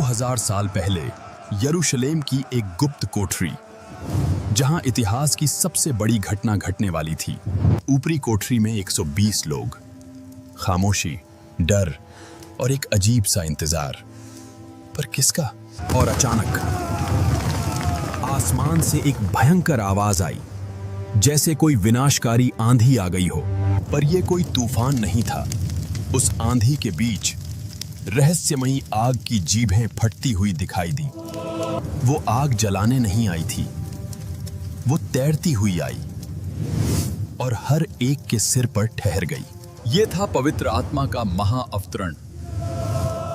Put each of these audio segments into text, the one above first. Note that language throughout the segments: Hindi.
2000 साल पहले यरूशलेम की एक गुप्त कोठरी, जहां इतिहास की सबसे बड़ी घटना घटने वाली थी। ऊपरी कोठरी में 120 लोग, खामोशी, डर और एक अजीब सा इंतजार। पर किसका? और अचानक आसमान से एक भयंकर आवाज आई, जैसे कोई विनाशकारी आंधी आ गई हो। पर यह कोई तूफान नहीं था। उस आंधी के बीच रहस्यमयी आग की जीभें फटती हुई दिखाई दी। वो आग जलाने नहीं आई थी, वो तैरती हुई आई और हर एक के सिर पर ठहर गई। यह था पवित्र आत्मा का महाअवतरण।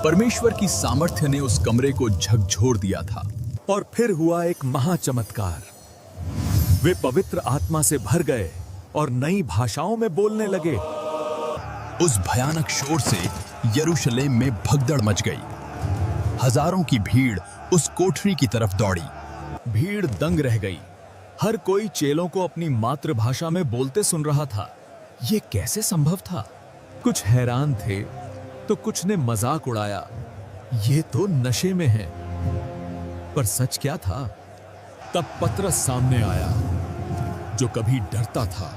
परमेश्वर की सामर्थ्य ने उस कमरे को झकझोर दिया था। और फिर हुआ एक महाचमत्कार। वे पवित्र आत्मा से भर गए और नई भाषाओं में बोलने लगे। उस भयानक शोर से यरूशलेम में भगदड़ मच गई। हजारों की भीड़ उस कोठरी की तरफ दौड़ी। भीड़ दंग रह गई। हर कोई चेलों को अपनी मातृभाषा में बोलते सुन रहा था। ये कैसे संभव था? कुछ हैरान थे तो कुछ ने मजाक उड़ाया, ये तो नशे में है। पर सच क्या था? तब पतरस सामने आया, जो कभी डरता था।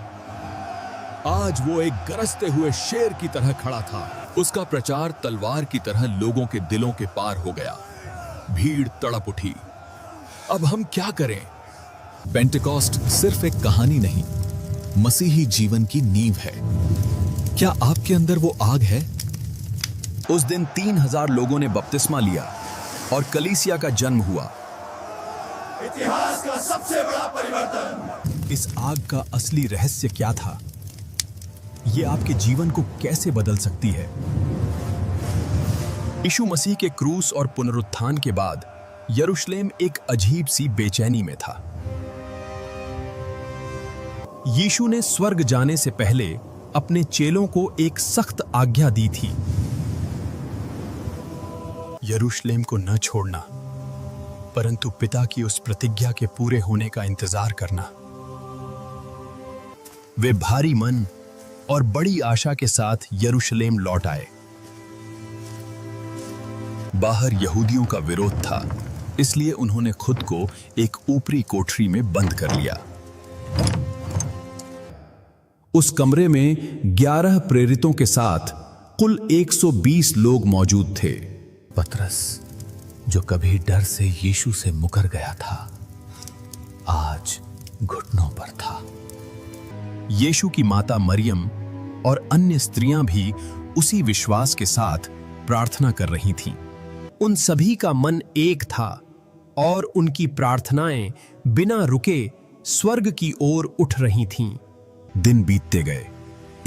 आज वो एक गरजते हुए शेर की तरह खड़ा था। उसका प्रचार तलवार की तरह लोगों के दिलों के पार हो गया। भीड़ तड़प उठी। अब हम क्या करें? पेंटेकॉस्ट सिर्फ एक कहानी नहीं, मसीही जीवन की नींव है। क्या आपके अंदर वो आग है? उस दिन 3000 लोगों ने बपतिस्मा लिया और कलीसिया का जन्म हुआ। इतिहास का सबसे बड़ा परिवर्तन। इस आग का असली रहस्य क्या था? ये आपके जीवन को कैसे बदल सकती है? यीशु मसीह के क्रूस और पुनरुत्थान के बाद यरूशलेम एक अजीब सी बेचैनी में था। यीशु ने स्वर्ग जाने से पहले अपने चेलों को एक सख्त आज्ञा दी थी, यरूशलेम को न छोड़ना, परंतु पिता की उस प्रतिज्ञा के पूरे होने का इंतजार करना। वे भारी मन और बड़ी आशा के साथ यरूशलेम लौट आए। बाहर यहूदियों का विरोध था, इसलिए उन्होंने खुद को एक ऊपरी कोठरी में बंद कर लिया। उस कमरे में 11 प्रेरितों के साथ कुल 120 लोग मौजूद थे। पतरस, जो कभी डर से यीशु से मुकर गया था, आज घुटनों पर था। यीशु की माता मरियम और अन्य स्त्रियां भी उसी विश्वास के साथ प्रार्थना कर रही थीं। उन सभी का मन एक था और उनकी प्रार्थनाएं बिना रुके स्वर्ग की ओर उठ रही थीं। दिन बीतते गए।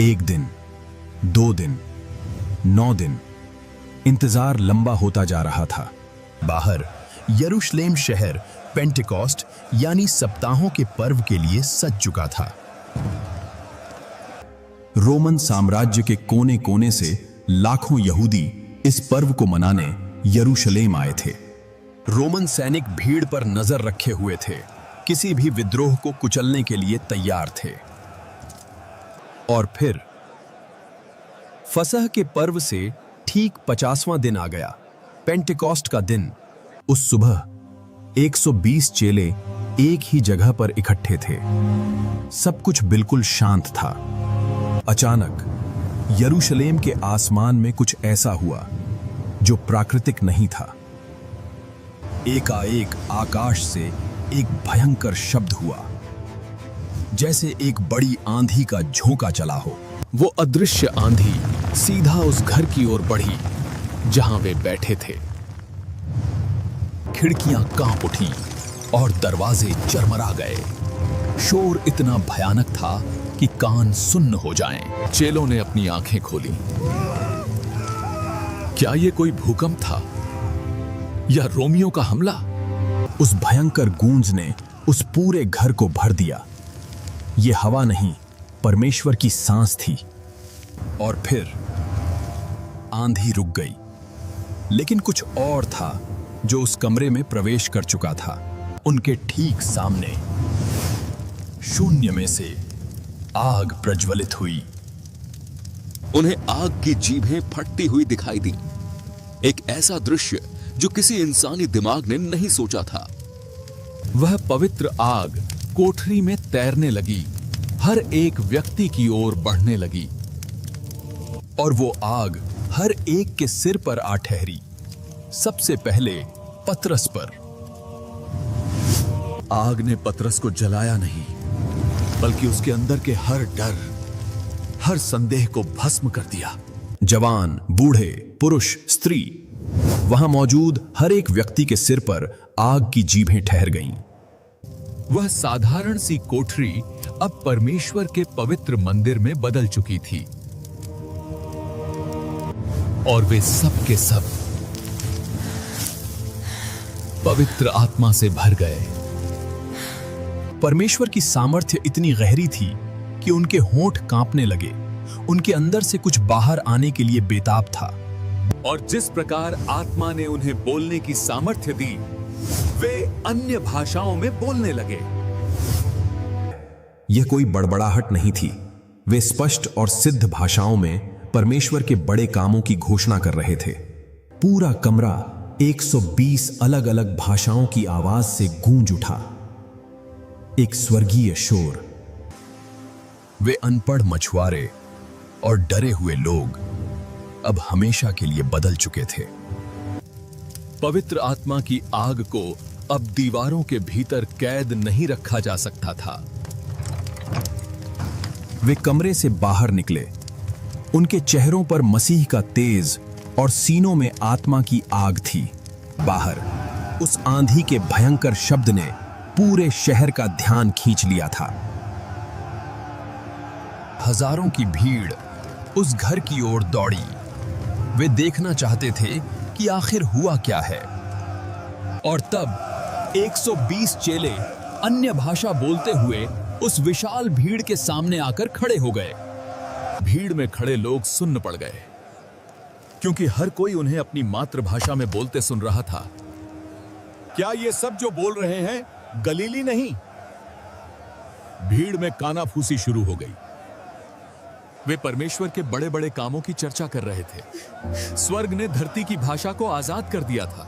1 दिन, 2 दिन, 9 दिन। इंतजार लंबा होता जा रहा था। बाहर यरूशलेम शहर पेंटेकॉस्ट यानी सप्ताहों के पर्व के लिए सज चुका था। रोमन साम्राज्य के कोने कोने से लाखों यहूदी इस पर्व को मनाने यरूशलेम आए थे। रोमन सैनिक भीड़ पर नजर रखे हुए थे, किसी भी विद्रोह को कुचलने के लिए तैयार थे। और फिर फसह के पर्व से ठीक 50वां दिन आ गया, पेंटेकॉस्ट का दिन। उस सुबह 120 चेले एक ही जगह पर इकट्ठे थे। सब कुछ बिल्कुल शांत था। अचानक यरूशलेम के आसमान में कुछ ऐसा हुआ जो प्राकृतिक नहीं था। एकाएक आकाश से एक भयंकर शब्द हुआ, जैसे एक बड़ी आंधी का झोंका चला हो। वो अदृश्य आंधी सीधा उस घर की ओर बढ़ी जहां वे बैठे थे। खिड़कियां कांप उठी और दरवाजे चरमरा गए। शोर इतना भयानक था कि कान सुन्न हो जाएं। चेलों ने अपनी आंखें खोली। क्या ये कोई भूकंप था या रोमियों का हमला? उस भयंकर गूंज ने उस पूरे घर को भर दिया। ये हवा नहीं, परमेश्वर की सांस थी। और फिर आंधी रुक गई, लेकिन कुछ और था जो उस कमरे में प्रवेश कर चुका था। उनके ठीक सामने शून्य में से आग प्रज्वलित हुई। उन्हें आग की जीभें फटती हुई दिखाई दी। एक ऐसा दृश्य जो किसी इंसानी दिमाग ने नहीं सोचा था। वह पवित्र आग कोठरी में तैरने लगी, हर एक व्यक्ति की ओर बढ़ने लगी और वो आग हर एक के सिर पर आ ठहरी। सबसे पहले पतरस पर। आग ने पतरस को जलाया नहीं, बल्कि उसके अंदर के हर डर, हर संदेह को भस्म कर दिया। जवान, बूढ़े, पुरुष, स्त्री, वहां मौजूद हर एक व्यक्ति के सिर पर आग की जीभें ठहर गईं। वह साधारण सी कोठरी अब परमेश्वर के पवित्र मंदिर में बदल चुकी थी और वे सब के सब पवित्र आत्मा से भर गए। परमेश्वर की सामर्थ्य इतनी गहरी थी कि उनके होंठ कांपने लगे। उनके अंदर से कुछ बाहर आने के लिए बेताब था। और जिस प्रकार आत्मा ने उन्हें बोलने की सामर्थ्य दी, वे अन्य भाषाओं में बोलने लगे। यह कोई बड़बड़ाहट नहीं थी। वे स्पष्ट और सिद्ध भाषाओं में परमेश्वर के बड़े कामों की घोषणा कर रहे थे। पूरा कमरा 120 अलग अलग भाषाओं की आवाज से गूंज उठा। एक स्वर्गीय शोर। वे अनपढ़ मछुआरे और डरे हुए लोग अब हमेशा के लिए बदल चुके थे। पवित्र आत्मा की आग को अब दीवारों के भीतर कैद नहीं रखा जा सकता था। वे कमरे से बाहर निकले। उनके चेहरों पर मसीह का तेज और सीनों में आत्मा की आग थी। बाहर उस आंधी के भयंकर शब्द ने पूरे शहर का ध्यान खींच लिया था। हजारों की भीड़ उस घर की ओर दौड़ी। वे देखना चाहते थे कि आखिर हुआ क्या है। और तब 120 चेले अन्य भाषा बोलते हुए उस विशाल भीड़ के सामने आकर खड़े हो गए। भीड़ में खड़े लोग सुन्न पड़ गए, क्योंकि हर कोई उन्हें अपनी मातृभाषा में बोलते सुन रहा था। क्या ये सब जो बोल रहे हैं गलीली नहीं? भीड़ में कानाफूसी शुरू हो गई। वे परमेश्वर के बड़े बड़े कामों की चर्चा कर रहे थे। स्वर्ग ने धरती की भाषा को आजाद कर दिया था।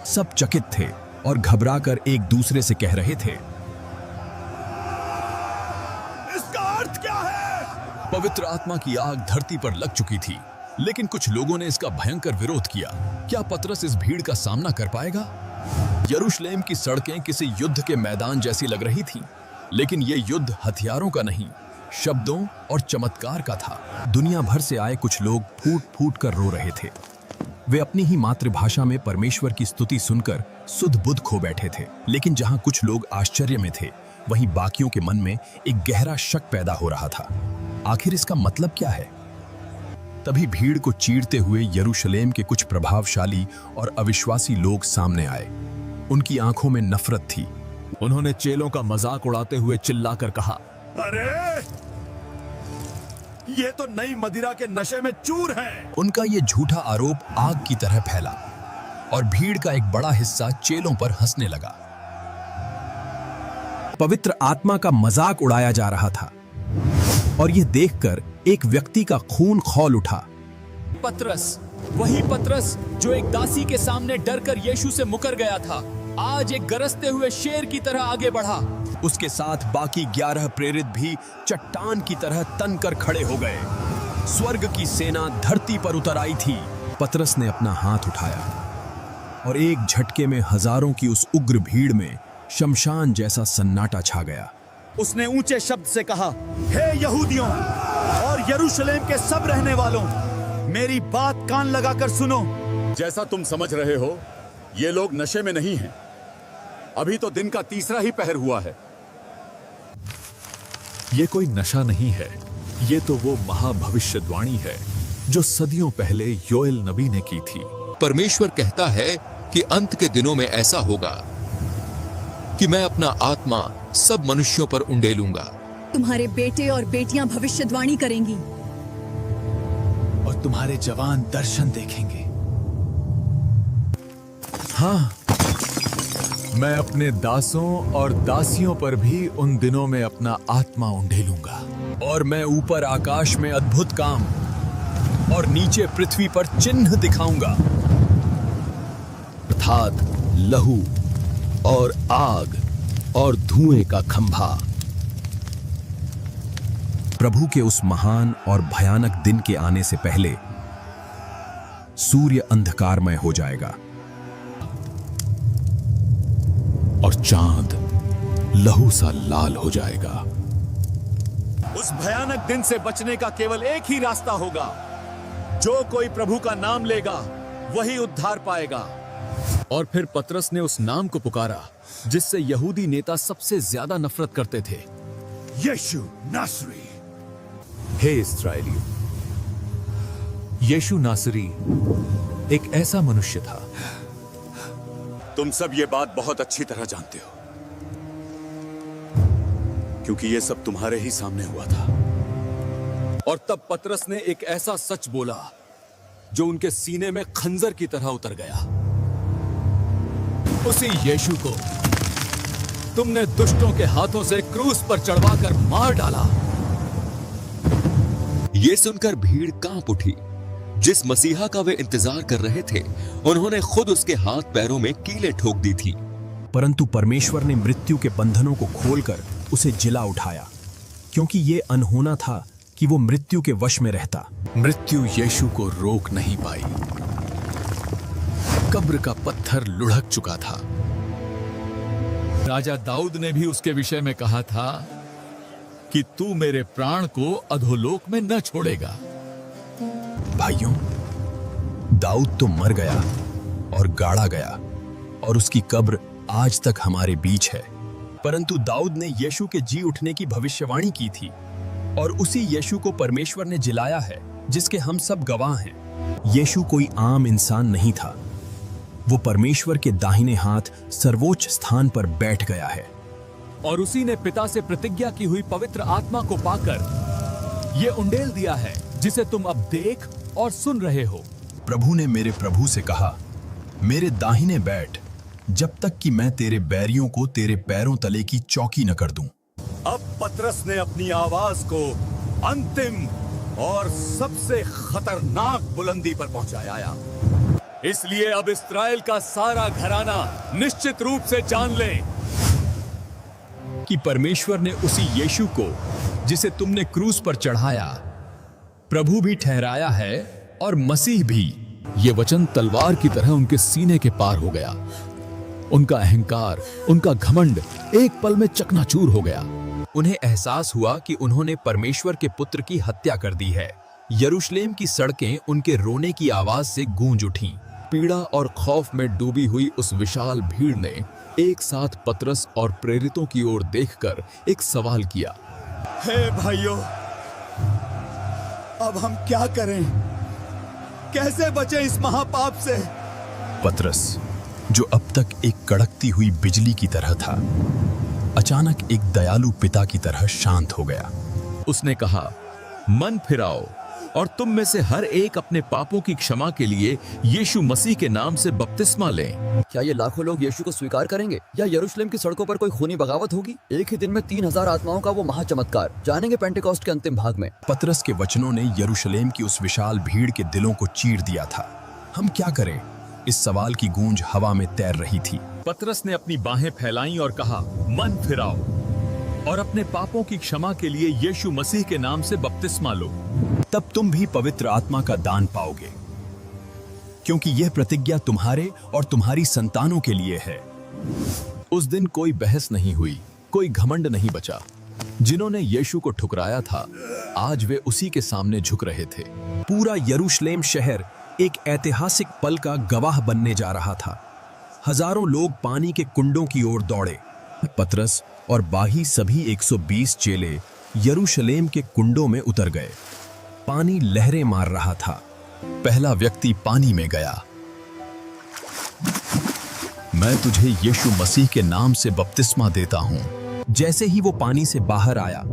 सब चकित थे और घबराकर एक दूसरे से कह रहे थे, इसका अर्थ क्या है? पवित्र आत्मा की आग धरती पर लग चुकी थी, लेकिन कुछ लोगों ने इसका भयंकर विरोध किया। क्या पतरस इस भीड़ का सामना कर पाएगा? यरूशलेम की सड़कें किसी युद्ध के मैदान जैसी लग रही थीं, लेकिन यह युद्ध हथियारों का नहीं, शब्दों और चमत्कार का था। दुनिया भर से आए कुछ लोग फूट फूट कर रो रहे थे। वे अपनी ही मातृभाषा में परमेश्वर की स्तुति सुनकर सुध बुध खो बैठे थे। लेकिन जहां कुछ लोग आश्चर्य में थे, वहीं बाकियों के मन में एक गहरा शक पैदा हो रहा था। आखिर इसका मतलब क्या है? तभी भीड़ को चीरते हुए यरूशलेम के कुछ प्रभावशाली और अविश्वासी लोग सामने आए। उनकी आंखों में नफरत थी। उन्होंने चेलों का मजाक उड़ाते हुए चिल्लाकर कहा, अरे ये तो नई मदिरा के नशे में चूर है। उनका ये झूठा आरोप आग की तरह फैला और भीड़ का एक बड़ा हिस्सा चेलों पर हंसने लगा। पवित्र आत्मा का मजाक उड़ाया जा रहा था और यह देखकर एक व्यक्ति का खून खौल उठा। पतरस, वही पतरस जो एक दासी के सामने डरकर यीशु से मुकर गया था, आज एक गरजते हुए शेर की तरह आगे बढ़ा। उसके साथ बाकी 11 प्रेरित भी चट्टान की तरह तन कर खड़े हो गए। स्वर्ग की सेना धरती पर उतर आई थी। पतरस ने अपना हाथ उठाया और एक झटके में हजारों की उस उग्र भीड़ में शमशान जैसा सन्नाटा छा गया। उसने ऊंचे शब्द से कहा, हे यहूदियों और यरूशलेम के सब रहने वालों, मेरी बात कान लगाकर सुनो। जैसा तुम समझ रहे हो, ये लोग नशे में नहीं हैं। अभी तो दिन का तीसरा ही पहर हुआ है। ये कोई नशा नहीं है, ये तो वो महाभविष्यवाणी है जो सदियों पहले योएल नबी ने की थी। परमेश्वर कहता है कि अंत के दिनों में ऐसा होगा कि मैं अपना आत्मा सब मनुष्यों पर उंडेलूंगा। तुम्हारे बेटे और बेटियां भविष्यवाणी करेंगी और तुम्हारे जवान दर्शन देखेंगे। हाँ, मैं अपने दासों और दासियों पर भी उन दिनों में अपना आत्मा उंडेलूंगा। और मैं ऊपर आकाश में अद्भुत काम और नीचे पृथ्वी पर चिन्ह दिखाऊंगा। अर्थात लहू और आग और धुएं का खंभा। प्रभु के उस महान और भयानक दिन के आने से पहले सूर्य अंधकारमय हो जाएगा और चांद लहू सा लाल हो जाएगा। उस भयानक दिन से बचने का केवल एक ही रास्ता होगा। जो कोई प्रभु का नाम लेगा वही उद्धार पाएगा। और फिर पतरस ने उस नाम को पुकारा जिससे यहूदी नेता सबसे ज्यादा नफरत करते थे। यीशु नासरी। हे इस्राएलियों, यीशु नासरी एक ऐसा मनुष्य था। तुम सब ये बात बहुत अच्छी तरह जानते हो, क्योंकि ये सब तुम्हारे ही सामने हुआ था। और तब पतरस ने एक ऐसा सच बोला जो उनके सीने में खंजर की तरह उतर गया। उसी यीशु को तुमने दुष्टों के हाथों से क्रूस पर चढ़वाकर मार डाला। ये सुनकर भीड़ कांप उठी। जिस मसीहा का वे इंतजार कर रहे थे, उन्होंने खुद उसके हाथ पैरों में कीलें ठोक दी थी। परंतु परमेश्वर ने मृत्यु के बंधनों को खोलकर उसे जिला उठाया, क्योंकि ये अनहोना था कि वो मृत्यु के वश में रहता। मृत्यु यीशु को रोक नहीं पाई। कब्र का पत्थर लुढ़क चुका था। राजा दाऊद ने भी उसके विषय में कहा था कि तू मेरे प्राण को अधोलोक में न छोड़ेगा। भाइयों, दाऊद तो मर गया और गाड़ा गया और उसकी कब्र आज तक हमारे बीच है। परंतु दाऊद ने यीशु के जी उठने की भविष्यवाणी की थी और उसी यीशु को परमेश्वर ने जिलाया है, जिसके हम सब गवाह हैं। यीशु कोई आम इंसान नहीं था। वो परमेश्वर के दाहिने हाथ सर्वोच्च स्थान पर बैठ गया है। और उसी ने पिता से प्रतिज्ञा की हुई पवित्र आत्मा को पाकर ये उंडेल दिया है, जिसे तुम अब देख और सुन रहे हो। प्रभु ने मेरे प्रभु से कहा, मेरे दाहिने बैठ, जब तक कि मैं तेरे बैरियों को तेरे पैरों तले की चौकी न कर दूं। अब पतरस ने अपनी आवाज को अंतिम और सबसे खतरनाक बुलंदी पर पहुंचाया। इसलिए अब इस्राएल का सारा घराना निश्चित रूप से जान ले कि परमेश्वर ने उसी यीशु को, जिसे तुमने क्रूस पर चढ़ाया, प्रभु भी ठहराया है और मसीह भी। ये वचन तलवार की तरह उनके सीने के पार हो गया। उनका अहंकार, उनका घमंड एक पल में चकनाचूर हो गया। उन्हें एहसास हुआ कि उन्होंने परमेश्वर के पुत्र की हत्या कर दी है। यरूशलेम की सड़कें उनके रोने की आवाज से गूंज उठीं। पीड़ा और खौफ में डूबी हुई उस विशाल भीड़ ने एक साथ पतरस और प्रेरितों की ओर देखकर एक सवाल किया। हे भाइयों, अब हम क्या करें? कैसे बचें इस महापाप से? पतरस, जो अब तक एक कड़कती हुई बिजली की तरह था, अचानक एक दयालु पिता की तरह शांत हो गया। उसने कहा, मन फिराओ और तुम में से हर एक अपने पापों की क्षमा के लिए यीशु मसीह के नाम से बपतिस्मा लें। क्या ये लाखों लोग यीशु को स्वीकार करेंगे या यरूशलेम की सड़कों पर कोई खूनी बगावत होगी? एक ही दिन में 3000 आत्माओं का वो महाचमत्कार जानेंगे पेंटेकोस्ट के अंतिम भाग में। पतरस के वचनों ने यरूशलेम की उस विशाल भीड़ के दिलों को चीर दिया था। हम क्या करें? इस सवाल की गूंज हवा में तैर रही थी। पतरस ने अपनी बाहें फैलाईं और कहा, मन फिराओ और अपने पापों की क्षमा के लिए यीशु मसीह के नाम से बपतिस्मा लो। तब तुम भी पवित्र आत्मा का दान पाओगे, क्योंकि यह प्रतिज्ञा तुम्हारे और तुम्हारी संतानों के लिए है। उस दिन कोई बहस नहीं हुई, कोई घमंड नहीं बचा। जिन्होंने यीशु को ठुकराया था, आज वे उसी के सामने झुक रहे थे। पूरा यरूशलेम शहर एक ऐतिहासिक पल का गवाह बनने जा रहा था। हजारों लोग पानी के कुंडों की ओर दौड़े। पतरस और बाकी सभी 120 चेले यरूशलेम के कुंडों में उतर गए। पानी लहरें मार रहा था। पहला व्यक्ति पानी में गया। मैं तुझे यीशु मसीह के नाम से बपतिस्मा देता हूं। जैसे ही वो पानी से बाहर आया,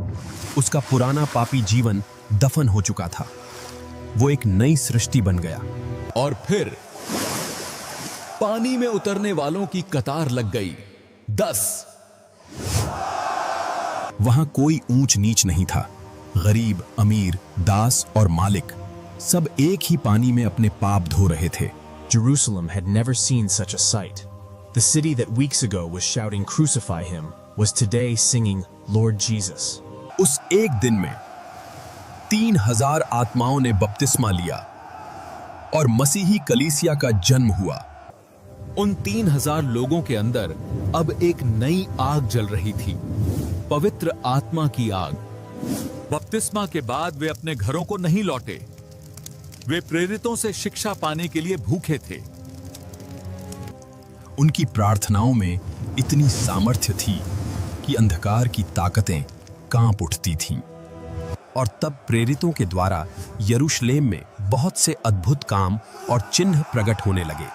उसका पुराना पापी जीवन दफन हो चुका था। वो एक नई सृष्टि बन गया। और फिर पानी में उतरने वालों की कतार लग गई। 10। वहां कोई ऊंच नीच नहीं था। गरीब, अमीर, दास और मालिक सब एक ही पानी में अपने पाप धो रहे थे। Jerusalem had never seen such a sight. The city that weeks ago was shouting "Crucify him" was today singing "Lord Jesus." उस एक दिन में 3000 आत्माओं ने बपतिस्मा लिया और मसीही कलीसिया का जन्म हुआ। उन 3000 लोगों के अंदर अब एक नई आग जल रही थी, पवित्र आत्मा की आग। बपतिस्मा के बाद वे अपने घरों को नहीं लौटे। वे प्रेरितों से शिक्षा पाने के लिए भूखे थे। उनकी प्रार्थनाओं में इतनी सामर्थ्य थी कि अंधकार की ताकतें कांप उठती थीं। और तब प्रेरितों के द्वारा यरूशलेम में बहुत से अद्भुत काम और चिन्ह प्रकट होने लगे।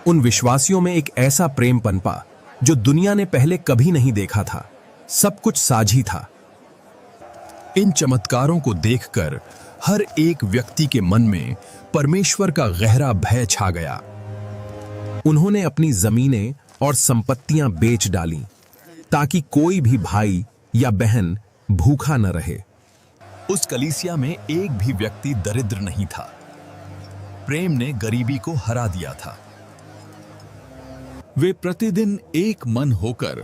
उन विश्वासियों में एक ऐसा प्रेम पनपा जो दुनिया ने पहले कभी नहीं देखा था। सब कुछ साझी था। इन चमत्कारों को देखकर हर एक व्यक्ति के मन में परमेश्वर का गहरा भय छा गया। उन्होंने अपनी जमीनें और संपत्तियां बेच डालीं ताकि कोई भी भाई या बहन भूखा न रहे। उस कलीसिया में एक भी व्यक्ति दरिद्र नहीं था। प्रेम ने गरीबी को हरा दिया था। वे प्रतिदिन एक मन होकर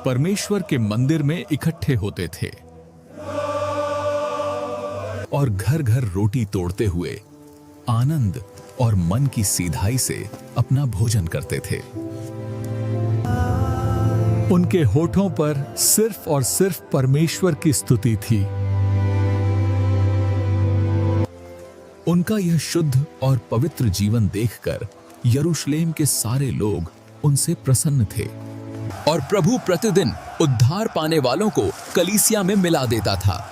परमेश्वर के मंदिर में इकट्ठे होते थे और घर घर रोटी तोड़ते हुए आनंद और मन की सीधाई से अपना भोजन करते थे। उनके होठों पर सिर्फ और सिर्फ परमेश्वर की स्तुति थी। उनका यह शुद्ध और पवित्र जीवन देखकर यरूशलेम के सारे लोग उनसे प्रसन्न थे और प्रभु प्रतिदिन उद्धार पाने वालों को कलीसिया में मिला देता था।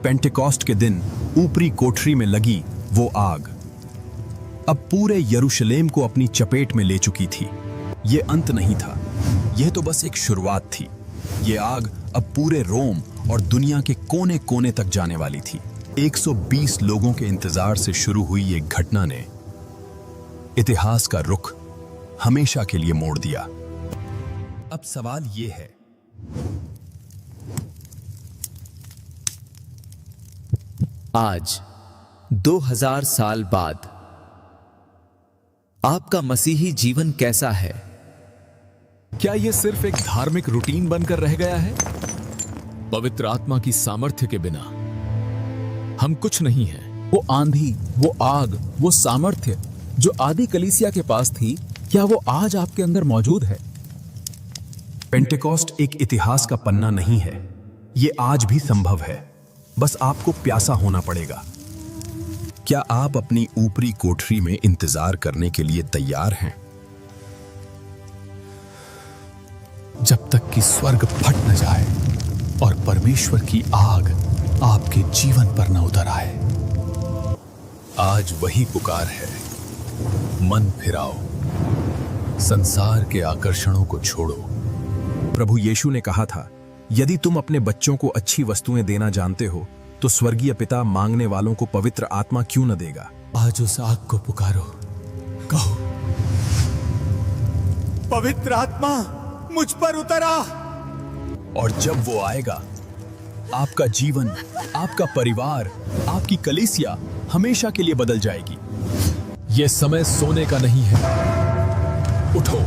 पेंटेकॉस्ट के दिन ऊपरी कोठरी में लगी वो आग अब पूरे यरूशलेम को अपनी चपेट में ले चुकी थी। ये अंत नहीं था, यह तो बस एक शुरुआत थी। ये आग अब पूरे रोम और दुनिया के कोने कोने तक जाने वाली थी। 120 लोगों के इंतजार से शुरू हुई एक घटना ने इतिहास का रुख हमेशा के लिए मोड़ दिया। अब सवाल ये है, आज 2000 साल बाद आपका मसीही जीवन कैसा है? क्या यह सिर्फ एक धार्मिक रूटीन बनकर रह गया है? पवित्र आत्मा की सामर्थ्य के बिना हम कुछ नहीं हैं। वो आंधी, वो आग, वो सामर्थ्य जो आदि कलीसिया के पास थी, क्या वो आज आपके अंदर मौजूद है? पेंटेकॉस्ट एक इतिहास का पन्ना नहीं है, ये आज भी संभव है। बस आपको प्यासा होना पड़ेगा। क्या आप अपनी ऊपरी कोठरी में इंतजार करने के लिए तैयार हैं? जब तक कि स्वर्ग फट न जाए और परमेश्वर की आग आपके जीवन पर न उतर आए। आज वही पुकार है, मन फिराओ, संसार के आकर्षणों को छोड़ो। प्रभु यीशु ने कहा था, यदि तुम अपने बच्चों को अच्छी वस्तुएं देना जानते हो तो स्वर्गीय पिता मांगने वालों को पवित्र आत्मा क्यों न देगा। आज उस आग को पुकारो, कहो, पवित्र आत्मा मुझ पर उतर आ। और जब वो आएगा, आपका जीवन, आपका परिवार, आपकी कलीसिया हमेशा के लिए बदल जाएगी। यह समय सोने का नहीं है। उठो,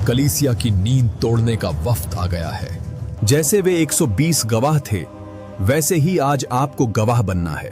कलीसिया की नींद तोड़ने का वक्त आ गया है। जैसे वे 120 गवाह थे, वैसे ही आज आपको गवाह बनना है।